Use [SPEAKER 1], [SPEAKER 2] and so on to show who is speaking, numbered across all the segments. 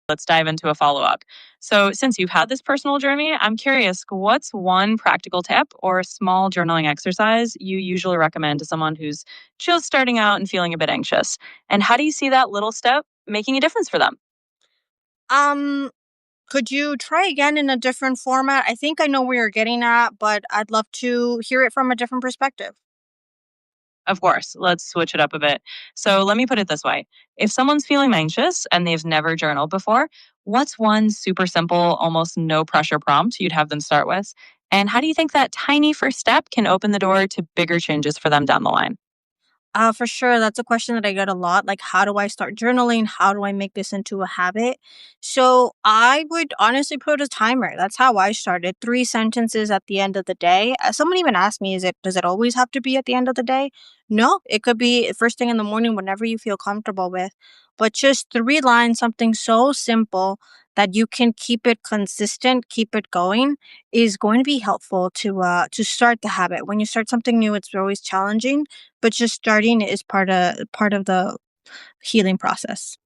[SPEAKER 1] Let's dive into a follow up. So, since you've had this personal journey, I'm curious what's one practical tip or small journaling exercise you usually recommend to someone who's just starting out and feeling a bit anxious? And how do you see that little step making a difference for them?
[SPEAKER 2] Um, could you try again in a different format? I think I know where you're getting at, but I'd love to hear it from a different perspective.
[SPEAKER 1] Of course, let's switch it up a bit. So, let me put it this way. If someone's feeling anxious and they've never journaled before, what's one super simple, almost no pressure prompt you'd have them start with? And how do you think that tiny first step can open the door to bigger changes for them down the line?
[SPEAKER 2] For sure. That's a question that I get a lot. Like, how do I start journaling? How do I make this into a habit? So, I would honestly put a timer. That's how I started. Three sentences at the end of the day. Someone even asked me, does it always have to be at the end of the day? No, it could be first thing in the morning, whenever you feel comfortable with. But just three lines, something so simple that you can keep it consistent, keep it going, is going to be helpful to start the habit. When you start something new, it's always challenging, but just starting is part of the healing process.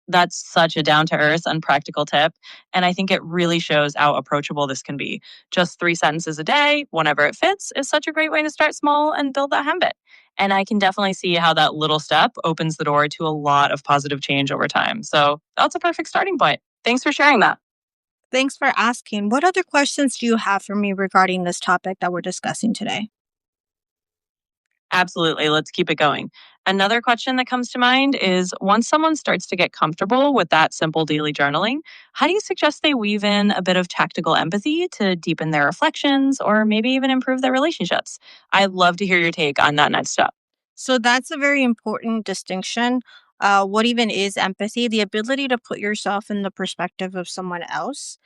[SPEAKER 1] That's such a down to earth and practical tip. And I think it really shows how approachable this can be. Just three sentences a day, whenever it fits, is such a great way to start small and build that habit. And I can definitely see how that little step opens the door to a lot of positive change over time. So that's a perfect starting point. Thanks for sharing that.
[SPEAKER 2] Thanks for asking. What other questions do you have for me regarding this topic that we're discussing today?
[SPEAKER 1] Absolutely. Let's keep it going. Another question that comes to mind is once someone starts to get comfortable with that simple daily journaling, how do you suggest they weave in a bit of tactical empathy to deepen their reflections or maybe even improve their relationships? I'd love to hear your take on that next step.
[SPEAKER 2] So that's a very important distinction. What even is empathy? The ability to put yourself in the perspective of someone else.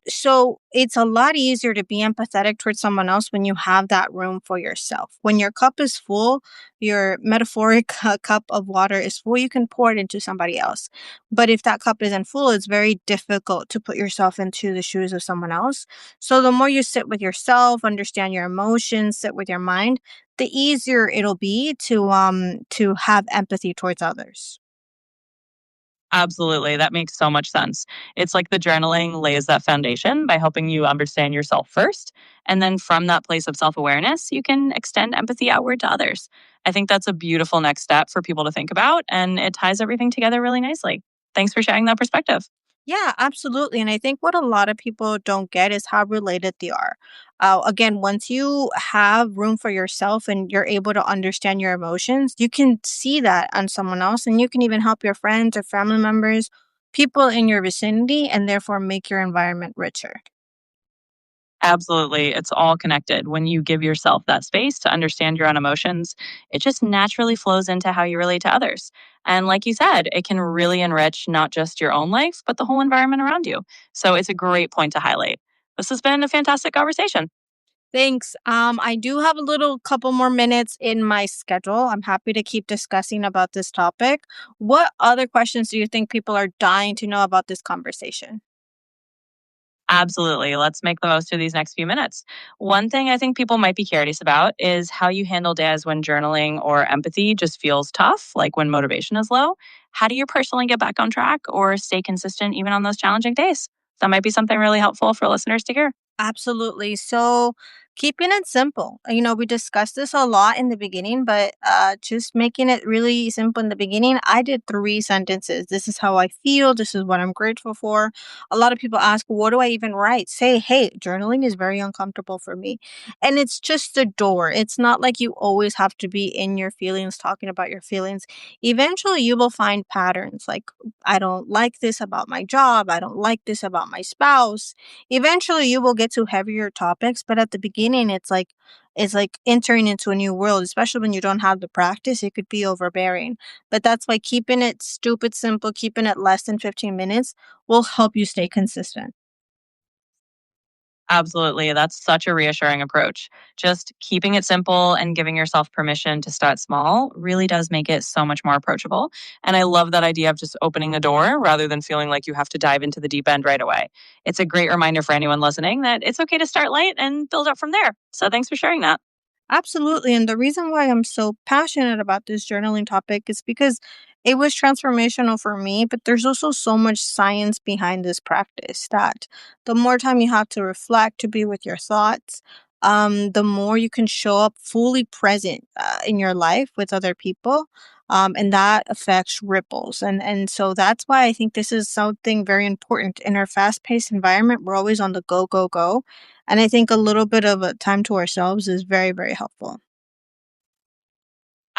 [SPEAKER 2] So it's a lot easier to be empathetic towards someone else when you have that room for yourself. When your cup is full, your metaphoric cup of water is full, you can pour it into somebody else. But if that cup isn't full, it's very difficult to put yourself into the shoes of someone else. So the more you sit with yourself, understand your emotions, sit with your mind, the easier it'll be to have empathy towards others.
[SPEAKER 1] Absolutely. That makes so much sense. It's like the journaling lays that foundation by helping you understand yourself first. And then from that place of self awareness, you can extend empathy outward to others. I think that's a beautiful next step for people to think about. And it ties everything together really nicely. Thanks for sharing that perspective.
[SPEAKER 2] Yeah, absolutely. And I think what a lot of people don't get is how related they are. Again, once you have room for yourself and you're able to understand your emotions, you can see that on someone else, and you can even help your friends or family members, people in your vicinity, and therefore make your environment richer.
[SPEAKER 1] Absolutely. It's all connected. When you give yourself that space to understand your own emotions, it just naturally flows into how you relate to others. And like you said, it can really enrich not just your own life, but the whole environment around you. So it's a great point to highlight. This has been a fantastic conversation.
[SPEAKER 2] Thanks. I do have a little couple more minutes in my schedule. I'm happy to keep discussing about this topic. What other questions do you think people are dying to know about this conversation?
[SPEAKER 1] Absolutely. Let's make the most of these next few minutes. One thing I think people might be curious about is how you handle days when journaling or empathy just feels tough, like when motivation is low. How do you personally get back on track or stay consistent even on those challenging days? That might be something really helpful for listeners to hear.
[SPEAKER 2] Absolutely. So, keeping it simple. We discussed this a lot in the beginning, but just making it really simple in the beginning. I did three sentences. This is how I feel. This is what I'm grateful for. A lot of people ask, what do I even write? Say, hey, journaling is very uncomfortable for me. And it's just the door. It's not like you always have to be in your feelings, talking about your feelings. Eventually, you will find patterns like, I don't like this about my job. I don't like this about my spouse. Eventually you will get to heavier topics, but at the beginning it's like entering into a new world, especially when you don't have the practice. It could be overbearing, but that's why keeping it stupid simple, keeping it less than 15 minutes will help you stay consistent.
[SPEAKER 1] Absolutely. That's such a reassuring approach. Just keeping it simple and giving yourself permission to start small really does make it so much more approachable. And I love that idea of just opening the door rather than feeling like you have to dive into the deep end right away. It's a great reminder for anyone listening that it's okay to start light and build up from there. So thanks for sharing that.
[SPEAKER 2] Absolutely. And the reason why I'm so passionate about this journaling topic is because It was transformational for me, but there's also so much science behind this practice that the more time you have to reflect, to be with your thoughts, the more you can show up fully present in your life with other people. And that affects ripples. And so that's why I think this is something very important in our fast paced environment. We're always on the go, go, go. And I think a little bit of a time to ourselves is very, very helpful.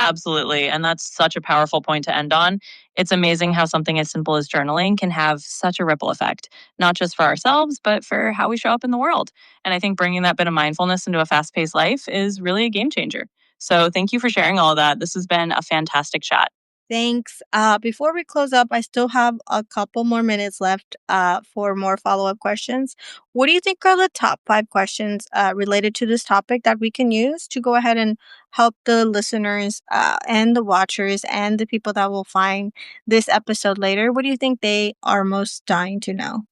[SPEAKER 1] Absolutely. And that's such a powerful point to end on. It's amazing how something as simple as journaling can have such a ripple effect, not just for ourselves, but for how we show up in the world. And I think bringing that bit of mindfulness into a fast paced life is really a game changer. So thank you for sharing all of that. This has been a fantastic chat.
[SPEAKER 2] Thanks. Before we close up, I still have a couple more minutes left for more follow up questions. What do you think are the top 5 questions related to this topic that we can use to go ahead and help the listeners and the watchers and the people that will find this episode later? What do you think they are most dying to know?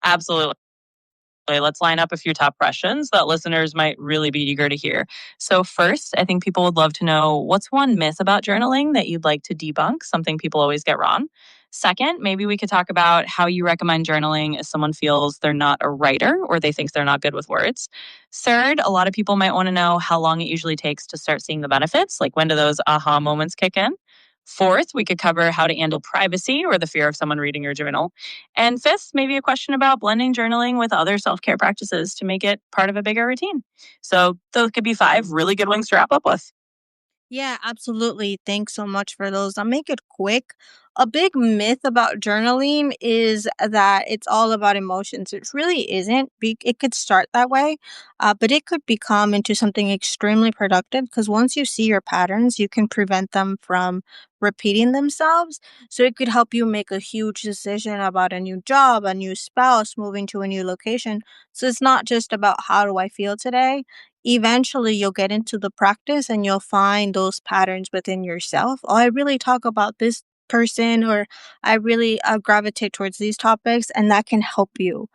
[SPEAKER 1] Absolutely. Let's line up a few top questions that listeners might really be eager to hear. So, first, I think people would love to know what's one myth about journaling that you'd like to debunk, something people always get wrong. Second, maybe we could talk about how you recommend journaling if someone feels they're not a writer or they think they're not good with words. Third, a lot of people might want to know how long it usually takes to start seeing the benefits, like when do those aha moments kick in. Fourth, we could cover how to handle privacy or the fear of someone reading your journal. And fifth, maybe a question about blending journaling with other self care practices to make it part of a bigger routine. So, those could be 5 really good ones to wrap up with.
[SPEAKER 2] Yeah, absolutely. Thanks so much for those. I'll make it quick. A big myth about journaling is that it's all about emotions. It really isn't. It could start that way, but it could become into something extremely productive because once you see your patterns, you can prevent them from repeating themselves. So it could help you make a huge decision about a new job, a new spouse, moving to a new location. So it's not just about how do I feel today. Eventually you'll get into the practice and you'll find those patterns within yourself. Oh, I really talk about this person, or I really gravitate towards these topics, and that can help you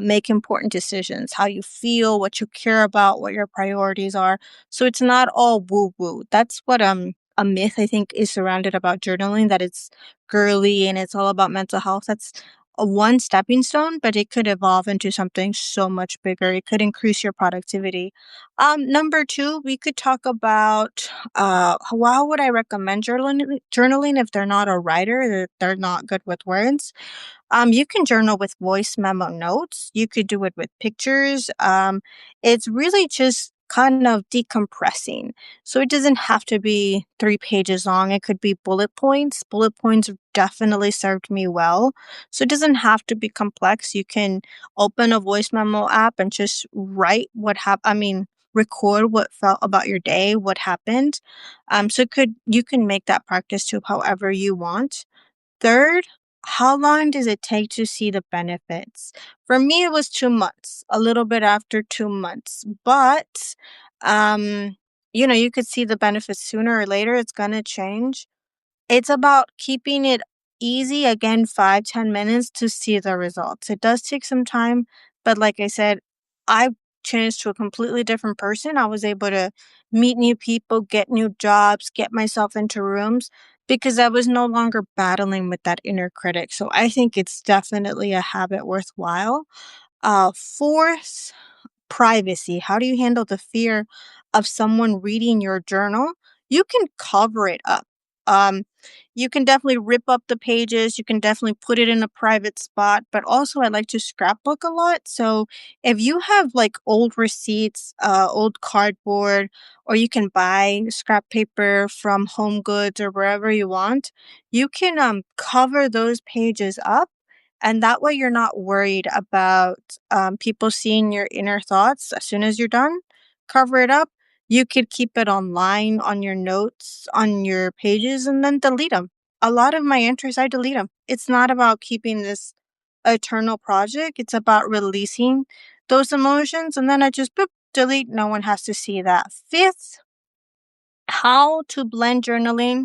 [SPEAKER 2] make important decisions, how you feel, what you care about, what your priorities are. So it's not all woo woo. That's what a myth I think is surrounded about journaling, that it's girly and it's all about mental health. That's a one stepping stone, but it could evolve into something so much bigger. It could increase your productivity. Number two, we could talk about how would I recommend journaling if they're not a writer, or they're not good with words. You can journal with voice memo notes. You could do it with pictures. It's really just kind of decompressing. So it doesn't have to be 3 pages long. It could be bullet points. Bullet points have definitely served me well. So it doesn't have to be complex. You can open a voice memo app and just write what happened. I mean, record what felt about your day, what happened. So you can make that practice to however you want. Third, how long does it take to see the benefits? For me, it was 2 months, a little bit after 2 months. But, um, you could see the benefits sooner or later. It's going to change. It's about keeping it easy, again, 5, 10 minutes to see the results. It does take some time, but like I said, I changed to a completely different person. I was able to meet new people, get new jobs, get myself into rooms because I was no longer battling with that inner critic. So I think it's definitely a habit worthwhile. Fourth, privacy. How do you handle the fear of someone reading your journal? You can cover it up. Um, you can definitely rip up the pages. You can definitely put it in a private spot. But also, I like to scrapbook a lot. So if you have like old receipts, old cardboard, or you can buy scrap paper from Home Goods or wherever you want, you can cover those pages up, and that way you're not worried about people seeing your inner thoughts as soon as you're done. Cover it up. You could keep it online on your notes, on your pages, and then delete them. A lot of my entries, I delete them. It's not about keeping this eternal project, it's about releasing those emotions, and then I just boop, delete. No one has to see that. Fifth, how to blend journaling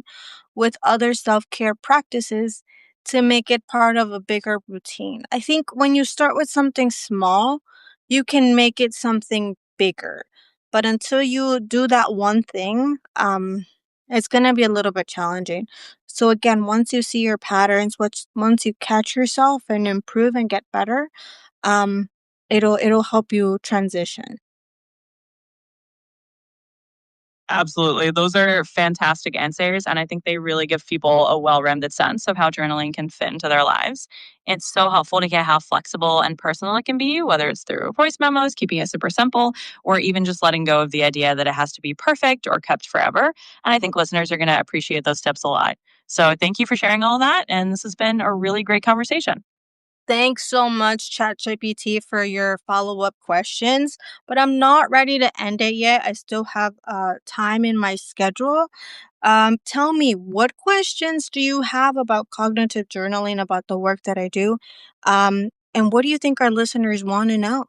[SPEAKER 2] with other self care practices to make it part of a bigger routine. I think when you start with something small, you can make it something bigger. But until you do that one thing, It's gonna be a little bit challenging. So again, once you see your patterns, once you catch yourself and improve and get better, um, it'll help you transition.
[SPEAKER 1] Absolutely. Those are fantastic answers. And I think they really give people a well rounded sense of how journaling can fit into their lives. It's so helpful to get how flexible and personal it can be, whether it's through voice memos, keeping it super simple, or even just letting go of the idea that it has to be perfect or kept forever. And I think listeners are going to appreciate those tips a lot. So thank you for sharing all that. And this has been a really great conversation.
[SPEAKER 2] Thanks so much, ChatGPT, for your follow-up questions. But I'm not ready to end it yet. I still have time in my schedule. Tell me, what questions do you have about cognitive journaling, about the work that I do? And what do you think our listeners want to know?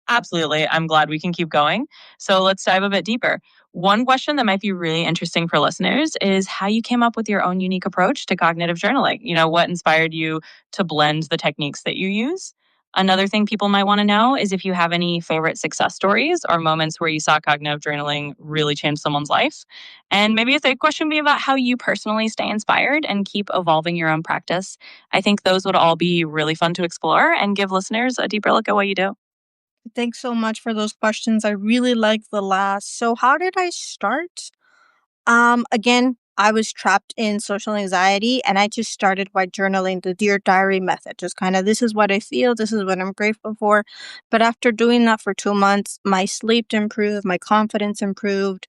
[SPEAKER 1] Absolutely. I'm glad we can keep going. So let's dive a bit deeper. One question that might be really interesting for listeners is how you came up with your own unique approach to cognitive journaling. What inspired you to blend the techniques that you use? Another thing people might want to know is if you have any favorite success stories or moments where you saw cognitive journaling really change someone's life. And maybe a third question would be about how you personally stay inspired and keep evolving your own practice. I think those would all be really fun to explore and give listeners a deeper look at what you do.
[SPEAKER 2] Thanks so much for those questions. I really like the last. So, how did I start? Again, I was trapped in social anxiety and I just started by journaling the Dear Diary method. Just kind of, this is what I feel, this is what I'm grateful for. But after doing that for 2 months, my sleep improved, my confidence improved,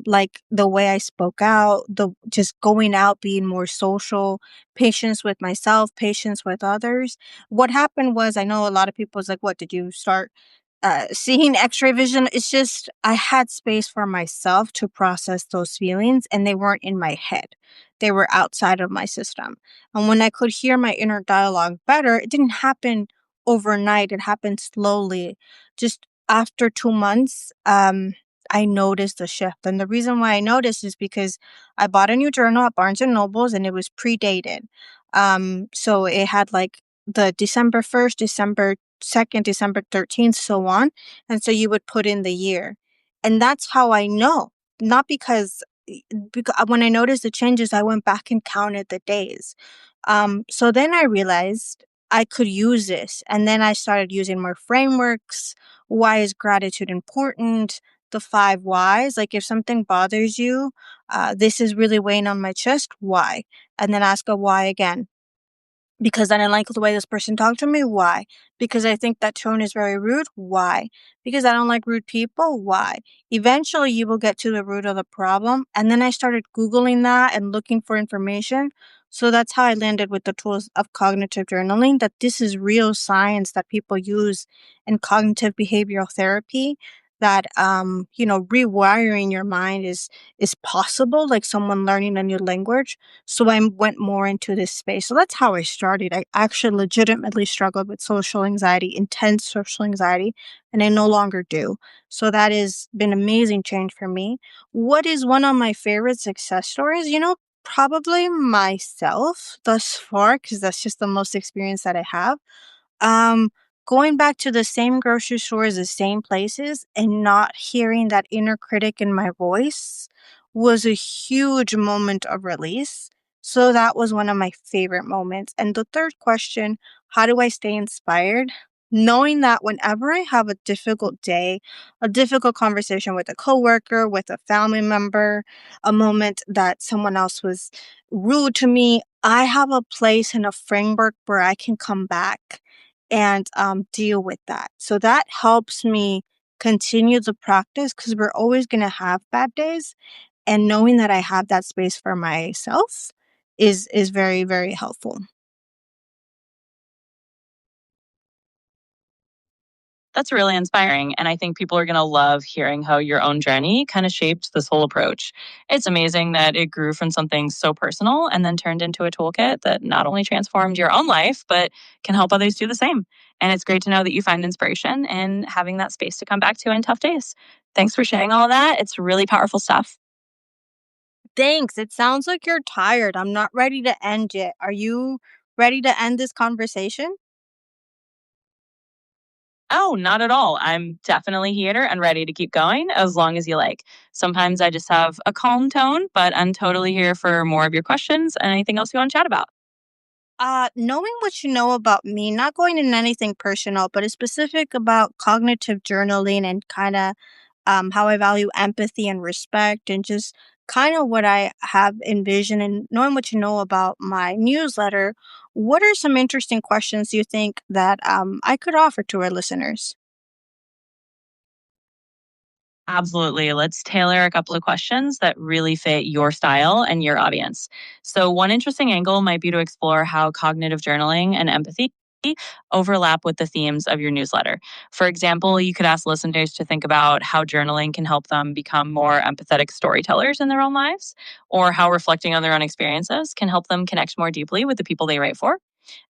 [SPEAKER 2] like the way I spoke out, the just going out, being more social, patience with myself, patience with others. What happened was, I know a lot of people was like, what did you start seeing x-ray vision? It's just I had space for myself to process those feelings, and they weren't in my head. They were outside of my system. And when I could hear my inner dialogue better, it didn't happen overnight. It happened slowly. Just after 2 months, I noticed a shift. And the reason why I noticed is because I bought a new journal at Barnes and Nobles and it was predated. So it had like the December 1st, December 2nd, December 13th, so on. And so you would put in the year. And that's how I know. Not because when I noticed the changes, I went back and counted the days. So then I realized I could use this. And then I started using more frameworks. Why is gratitude important? The 5 whys. Like if something bothers you, this is really weighing on my chest. Why? And then ask a why again. Because I didn't like the way this person talked to me? Why? Because I think that tone is very rude? Why? Because I don't like rude people? Why? Eventually, you will get to the root of the problem. And then I started Googling that and looking for information. So that's how I landed with the tools of cognitive journaling, that this is real science that people use in cognitive behavioral therapy. That rewiring your mind is possible, like someone learning a new language. So I went more into this space. So that's how I started. I actually legitimately struggled with social anxiety, intense social anxiety, and I no longer do. So that has been amazing change for me. What is one of my favorite success stories? Probably myself thus far, because that's just the most experience that I have. Um, Going back to the same grocery stores, the same places, and not hearing that inner critic in my voice was a huge moment of release. So that was one of my favorite moments. And the third question, how do I stay inspired? Knowing that whenever I have a difficult day, a difficult conversation with a coworker, with a family member, a moment that someone else was rude to me, I have a place and a framework where I can come back and deal with that. So that helps me continue the practice because we're always going to have bad days. And knowing that I have that space for myself is very, very helpful.
[SPEAKER 1] That's really inspiring. And I think people are going to love hearing how your own journey kind of shaped this whole approach. It's amazing that it grew from something so personal and then turned into a toolkit that not only transformed your own life, but can help others do the same. And it's great to know that you find inspiration in having that space to come back to in tough days. Thanks for sharing all of that. It's really powerful stuff.
[SPEAKER 2] Thanks. It sounds like you're tired. I'm not ready to end yet. Are you ready to end this conversation?
[SPEAKER 1] Oh, not at all. I'm definitely here and ready to keep going as long as you like. Sometimes I just have a calm tone, but I'm totally here for more of your questions and anything else you want to chat about.
[SPEAKER 2] Knowing what you know about me, not going into anything personal, but it's specific about cognitive journaling and kind of how I value empathy and respect, and just kind of what I have envisioned, and knowing what you know about my newsletter. What are some interesting questions you think that I could offer to our listeners?
[SPEAKER 1] Absolutely. Let's tailor a couple of questions that really fit your style and your audience. So, one interesting angle might be to explore how cognitive journaling and empathy overlap with the themes of your newsletter. For example, you could ask listeners to think about how journaling can help them become more empathetic storytellers in their own lives, or how reflecting on their own experiences can help them connect more deeply with the people they write for.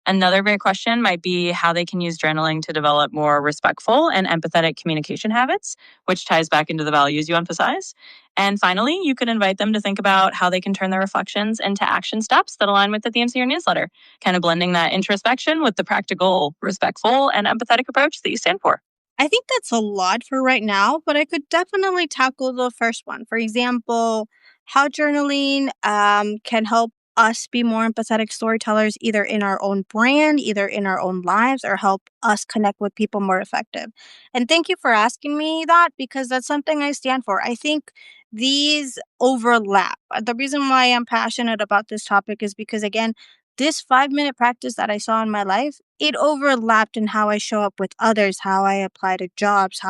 [SPEAKER 1] Another great question might be how they can use journaling to develop more respectful and empathetic communication habits, which ties back into the values you emphasize. And finally, you could invite them to think about how they can turn their reflections into action steps that align with the themes of your newsletter, kind of blending that introspection with the practical, respectful, and empathetic approach that you stand for.
[SPEAKER 2] I think that's a lot for right now, but I could definitely tackle the first one. For example, how journaling can help us be more empathetic storytellers, either in our own brand, either in our own lives, or help us connect with people more effective. And thank you for asking me that, because that's something I stand for. I think these overlap. The reason why I'm passionate about this topic is because, again, this 5-minute practice that I saw in my life, it overlapped in how I show up with others, how I apply to jobs,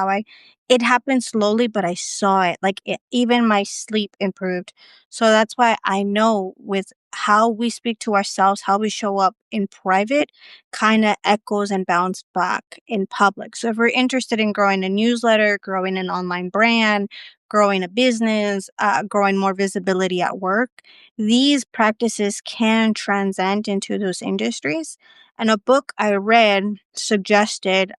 [SPEAKER 2] it happened slowly, but I saw it. Even my sleep improved. So that's why I know with how we speak to ourselves, how we show up in private, kind of echoes and bounce back in public. So if we're interested in growing a newsletter, growing an online brand, growing a business, growing more visibility at work, these practices can transcend into those industries. And a book I read suggested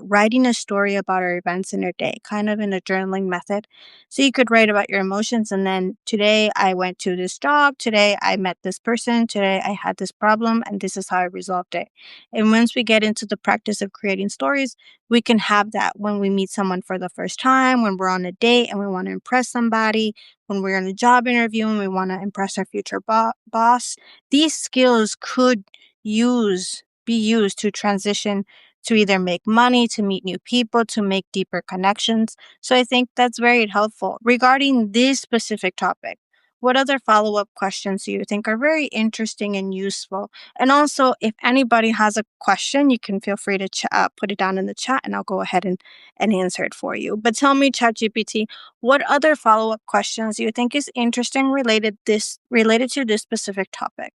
[SPEAKER 2] writing a story about our events in a day, kind of in a journaling method. So you could write about your emotions, and then today I went to this job, today I met this person, today I had this problem, and this is how I resolved it. And once we get into the practice of creating stories, we can have that when we meet someone for the first time, when we're on a date and we want to impress somebody, when we're in a job interview and we want to impress our future boss. These skills could be used to transition to either make money, to meet new people, to make deeper connections. So I think that's very helpful. Regarding this specific topic, what other follow up questions do you think are very interesting and useful? And also, if anybody has a question, you can feel free to put it down in the chat, and I'll go ahead and answer it for you. But tell me, ChatGPT, what other follow up questions do you think is interesting related to this specific topic?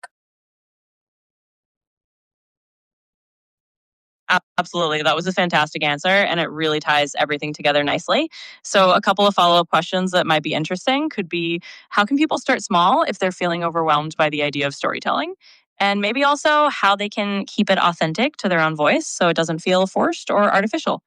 [SPEAKER 1] Absolutely. That was a fantastic answer, and it really ties everything together nicely. So, a couple of follow up questions that might be interesting could be how can people start small if they're feeling overwhelmed by the idea of storytelling? And maybe also how they can keep it authentic to their own voice so it doesn't feel forced or artificial.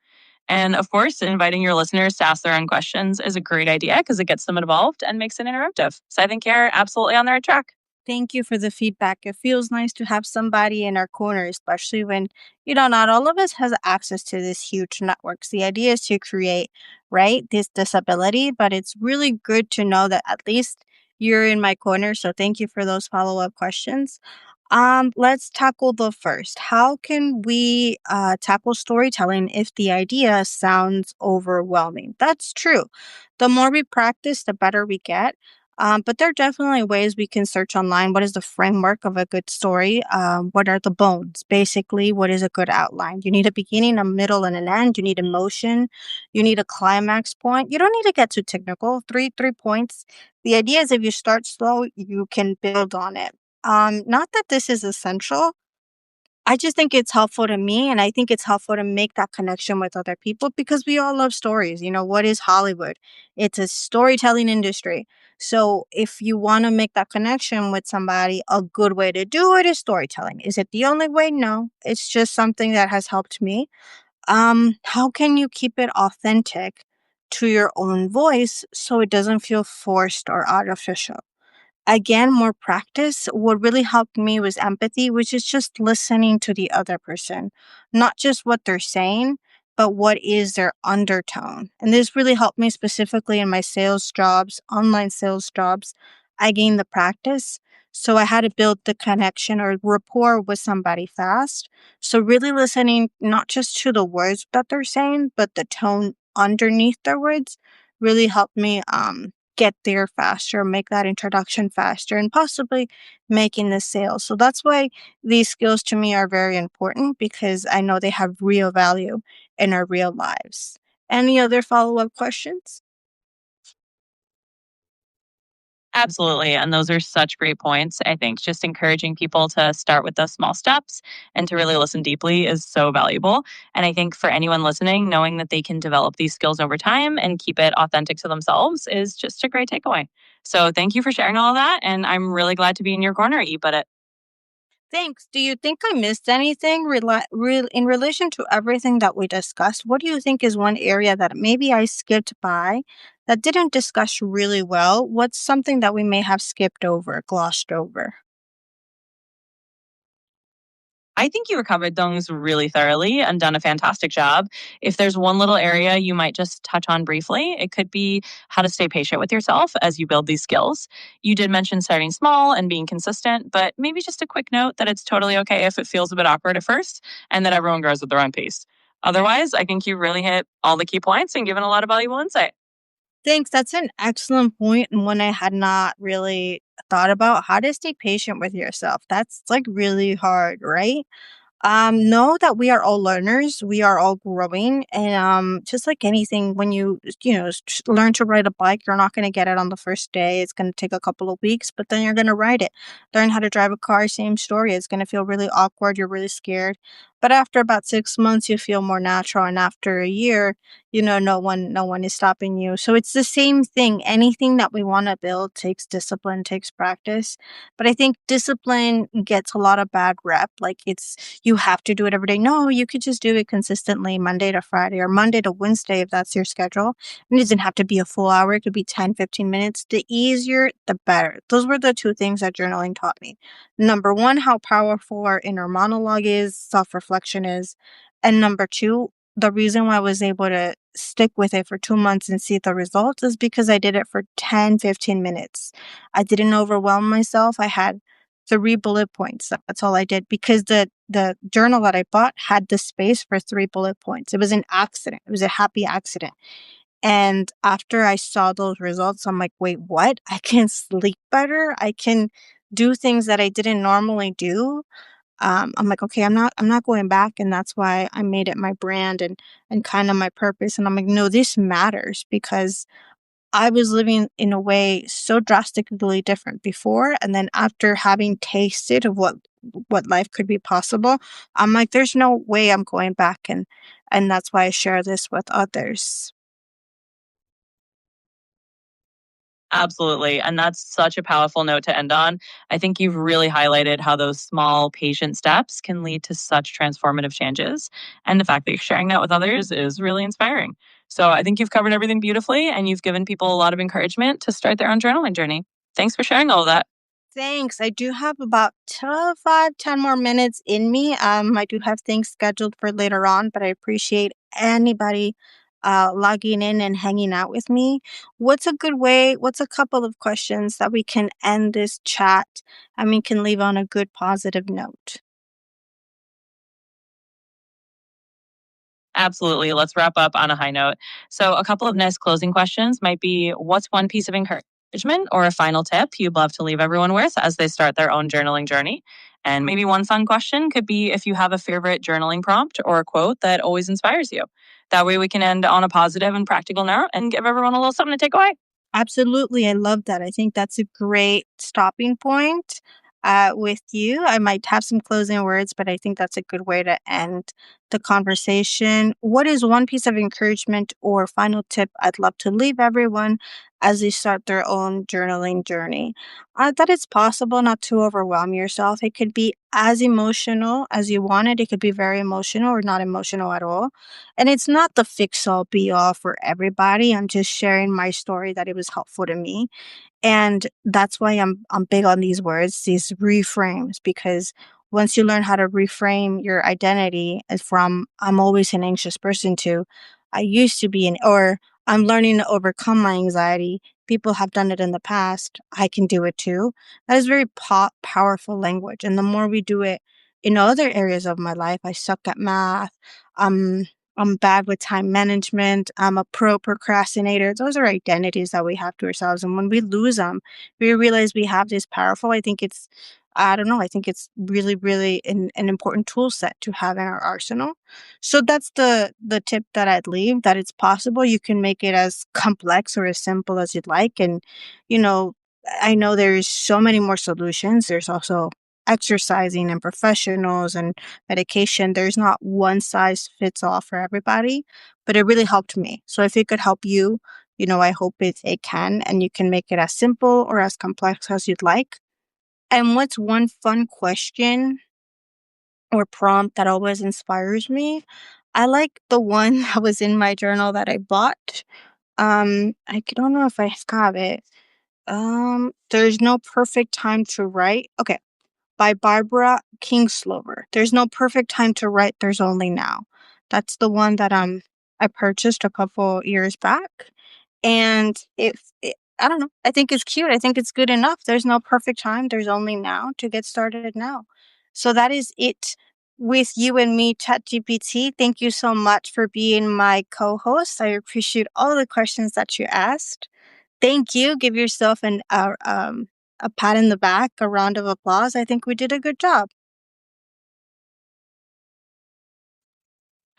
[SPEAKER 1] And of course, inviting your listeners to ask their own questions is a great idea because it gets them involved and makes it interactive. So, I think you're absolutely on the right track.
[SPEAKER 2] Thank you for the feedback. It feels nice to have somebody in our corner, especially when, not all of us has access to this huge networks. The idea is to create, right, this disability, but it's really good to know that at least you're in my corner. So thank you for those follow-up questions. Let's tackle the first. How can we tackle storytelling if the idea sounds overwhelming? That's true. The more we practice, the better we get. But there are definitely ways we can search online. What is the framework of a good story? What are the bones? Basically, what is a good outline? You need a beginning, a middle, and an end. You need emotion. You need a climax point. You don't need to get too technical. Three points. The idea is if you start slow, you can build on it. Not that this is essential. I just think it's helpful to me, and I think it's helpful to make that connection with other people because we all love stories. What is Hollywood? It's a storytelling industry. So if you want to make that connection with somebody, a good way to do it is storytelling. Is it the only way? No. It's just something that has helped me. How can you keep it authentic to your own voice so it doesn't feel forced or artificial? Again, more practice. What really helped me was empathy, which is just listening to the other person, not just what they're saying, but what is their undertone? And this really helped me specifically in my sales jobs, online sales jobs. I gained the practice. So I had to build the connection or rapport with somebody fast. So really listening not just to the words that they're saying, but the tone underneath their words really helped me get there faster, make that introduction faster, and possibly making the sale. So that's why these skills to me are very important because I know they have real value in our real lives. Any other follow up questions?
[SPEAKER 1] Absolutely. And those are such great points. I think just encouraging people to start with those small steps and to really listen deeply is so valuable. And I think for anyone listening, knowing that they can develop these skills over time and keep it authentic to themselves is just a great takeaway. So thank you for sharing all of that. And I'm really glad to be in your corner, you but it.
[SPEAKER 2] Thanks. Do you think I missed anything in relation to everything that we discussed? What do you think is one area that maybe I skipped by that didn't discuss really well? What's something that we may have skipped over, glossed over?
[SPEAKER 1] I think you recovered those really thoroughly and done a fantastic job. If there's one little area you might just touch on briefly, it could be how to stay patient with yourself as you build these skills. You did mention starting small and being consistent, but maybe just a quick note that it's totally okay if it feels a bit awkward at first and that everyone grows at their own pace. Otherwise, I think you really hit all the key points and given a lot of valuable insight.
[SPEAKER 2] Thanks. That's an excellent point and one I had not really thought about. How to stay patient with yourself. That's like really hard, right? Know that we are all learners. We are all growing, and just like anything, when learn to ride a bike, you're not going to get it on the first day. It's going to take a couple of weeks, but then you're going to ride it. Learn how to drive a car. Same story. It's going to feel really awkward. You're really scared, but after about 6 months, you feel more natural, and after a year, no one is stopping you. So it's the same thing. Anything that we want to build takes discipline, takes practice. But I think discipline gets a lot of bad rep. Like you have to do it every day. No, you could just do it consistently Monday to Friday or Monday to Wednesday if that's your schedule. It doesn't have to be a full hour. It could be 10, 15 minutes. The easier, the better. Those were the two things that journaling taught me. Number one, how powerful our inner monologue is, self reflection is. And number two, the reason why I was able to stick with it for 2 months and see the results is because I did it for 10, 15 minutes. I didn't overwhelm myself. I had 3 bullet points. That's all I did because the journal that I bought had the space for 3 bullet points. It was an accident. It was a happy accident. And after I saw those results, I'm like, wait, what? I can sleep better. I can do things that I didn't normally do. I'm like, okay, I'm not going back, and that's why I made it my brand and kind of my purpose. And I'm like, no, this matters because I was living in a way so drastically different before, and then after having tasted of what life could be possible, I'm like, there's no way I'm going back, and that's why I share this with others.
[SPEAKER 1] Absolutely. And that's such a powerful note to end on. I think you've really highlighted how those small, patient steps can lead to such transformative changes. And the fact that you're sharing that with others is really inspiring. So I think you've covered everything beautifully and you've given people a lot of encouragement to start their own journaling journey. Thanks for sharing all of that.
[SPEAKER 2] Thanks. I do have about 5, 10 more minutes in me. I do have things scheduled for later on, but I appreciate anybody logging in and hanging out with me. What's a couple of questions that we can end this chat and we can leave on a good positive note?
[SPEAKER 1] Absolutely. Let's wrap up on a high note. So, a couple of nice closing questions might be what's one piece of encouragement or a final tip you'd love to leave everyone with as they start their own journaling journey? And maybe one fun question could be if you have a favorite journaling prompt or a quote that always inspires you. That way, we can end on a positive and practical note and give everyone a little something to take away.
[SPEAKER 2] Absolutely. I love that. I think that's a great stopping point with you. I might have some closing words, but I think that's a good way to end the conversation. What is one piece of encouragement or final tip I'd love to leave everyone as they start their own journaling journey? That it's possible not to overwhelm yourself. It could be as emotional as you want it. It could be very emotional or not emotional at all. And it's not the fix all be all for everybody. I'm just sharing my story that it was helpful to me. And that's why I'm big on these words, these reframes, because once you learn how to reframe your identity as from I'm always an anxious person to I used to be an or I'm learning to overcome my anxiety. People have done it in the past. I can do it too. That is very powerful language. And the more we do it in other areas of my life, I suck at math. Um, I'm bad with time management. I'm a pro procrastinator. Those are identities that we have to ourselves. And when we lose them, we realize we have this powerful. I don't know. I think it's really, really an important tool set to have in our arsenal. So that's the tip that I'd leave, that it's possible. You can make it as complex or as simple as you'd like. And, you know, I know there's so many more solutions. There's also exercising and professionals and medication. There's not one size fits all for everybody, but it really helped me. So if it could help you, I hope it can, and you can make it as simple or as complex as you'd like. And what's one fun question or prompt that always inspires me? I like the one that was in my journal that I bought. Don't know if I have it. There's no perfect time to write. Okay, by Barbara Kingslover. There's no perfect time to write, there's only now. That's the one that I purchased a couple years back. And I don't know, I think it's cute. I think it's good enough. There's no perfect time, there's only now to get started now. So that is it with you and me, ChatGPT. Thank you so much for being my co-host. I appreciate all the questions that you asked. Thank you. Give yourself a pat in the back, a round of applause. I think we did a good job.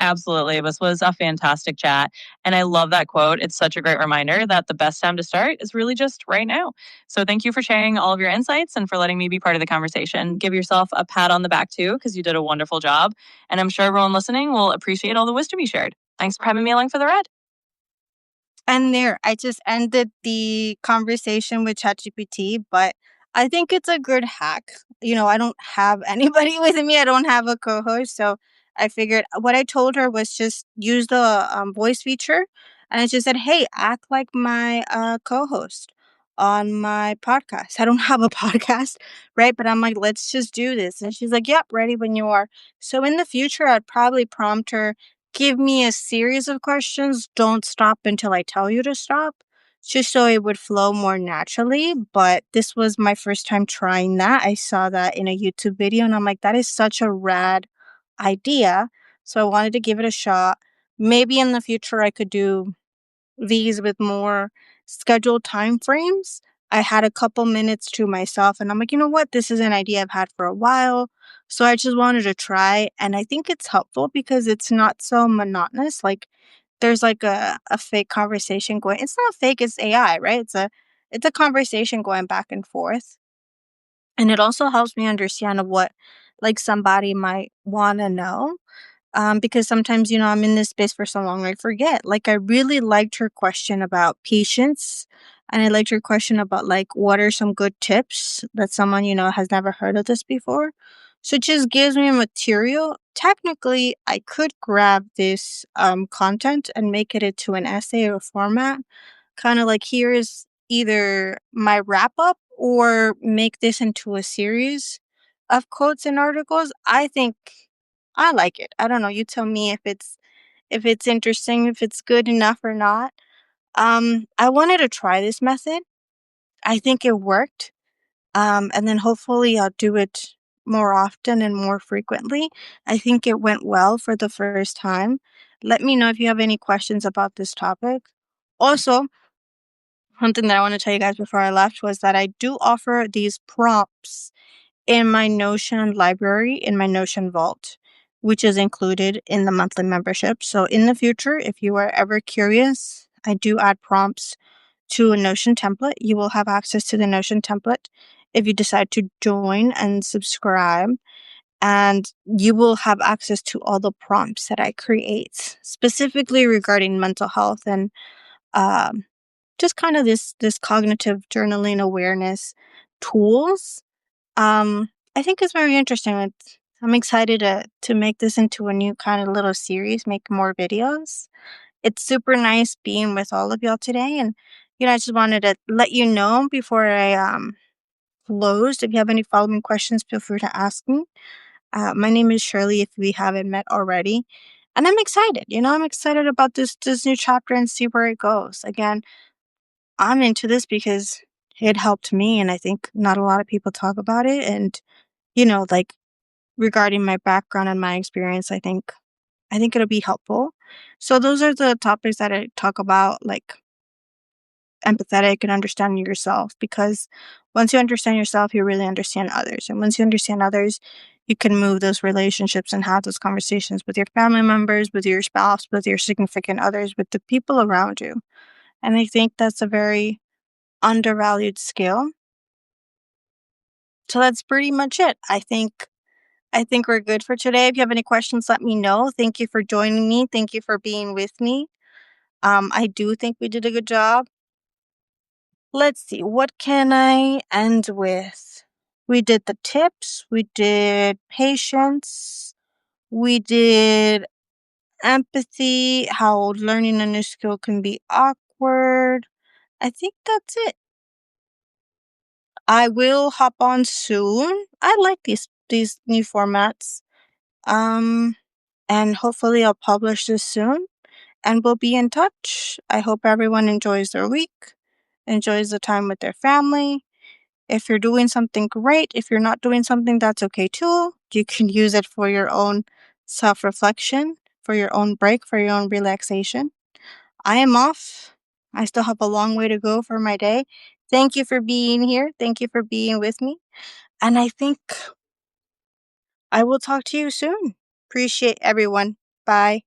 [SPEAKER 1] Absolutely. This was a fantastic chat. And I love that quote. It's such a great reminder that the best time to start is really just right now. So thank you for sharing all of your insights and for letting me be part of the conversation. Give yourself a pat on the back too, because you did a wonderful job. And I'm sure everyone listening will appreciate all the wisdom you shared. Thanks for having me along for the ride.
[SPEAKER 2] And there, I just ended the conversation with ChatGPT, but I think it's a good hack. I don't have anybody with me. I don't have a co-host, so I figured what I told her was just use the voice feature, and I just said, "Hey, act like my co-host on my podcast." I don't have a podcast, right? But I'm like, "Let's just do this," and she's like, "Yep, ready when you are." So in the future, I'd probably prompt her, give me a series of questions. Don't stop until I tell you to stop, just so it would flow more naturally. But this was my first time trying that. I saw that in a YouTube video and I'm like, that is such a rad idea. So I wanted to give it a shot. Maybe in the future, I could do these with more scheduled time frames. I had a couple minutes to myself and I'm like, you know what? This is an idea I've had for a while. So I just wanted to try. And I think it's helpful because it's not so monotonous. Like there's like a fake conversation going. It's not fake, it's AI, right? It's a conversation going back and forth. And it also helps me understand what like somebody might want to know, because sometimes, I'm in this space for so long, I forget. Like, I really liked her question about patience. And I liked her question about, like, what are some good tips that someone, has never heard of this before. So it just gives me material. Technically, I could grab this content and make it into an essay or format. Kind of like, here's either my wrap up or make this into a series of quotes and articles. I think I like it. I don't know. You tell me if it's interesting, if it's good enough or not. I wanted to try this method. I think it worked. And then hopefully I'll do it more often and more frequently. I think it went well for the first time. Let me know if you have any questions about this topic. Also, one thing that I want to tell you guys before I left was that I do offer these prompts in my Notion library, in my Notion vault, which is included in the monthly membership. So in the future, if you are ever curious, I do add prompts to a Notion template. You will have access to the Notion template if you decide to join and subscribe. And you will have access to all the prompts that I create specifically regarding mental health and um, just kind of this cognitive journaling awareness tools. I think it's very interesting. I'm excited to make this into a new kind of little series, make more videos. It's super nice being with all of y'all today, and I just wanted to let you know before I closed. If you have any following questions, feel free to ask me. My name is Shirley, if we haven't met already. And I'm excited. I'm excited about this new chapter and see where it goes. Again, I'm into this because it helped me, and I think not a lot of people talk about it. And like regarding my background and my experience, I think it'll be helpful. So those are the topics that I talk about, like empathetic and understanding yourself, because once you understand yourself, you really understand others. And once you understand others, you can move those relationships and have those conversations with your family members, with your spouse, with your significant others, with the people around you. And I think that's a very undervalued skill. So that's pretty much it. I think we're good for today. If you have any questions, let me know. Thank you for joining me. Thank you for being with me. I do think we did a good job. Let's see, what can I end with? We did the tips, we did patience, we did empathy, how learning a new skill can be awkward. I think that's it. I will hop on soon. I like these new formats. Um and hopefully I'll publish this soon and we'll be in touch. I hope everyone enjoys their week, enjoys the time with their family. If you're doing something, great. If you're not doing something, that's okay too. You can use it for your own self reflection, for your own break, for your own relaxation. I am off. I still have a long way to go for my day. Thank you for being here. Thank you for being with me. And I think I will talk to you soon. Appreciate everyone. Bye.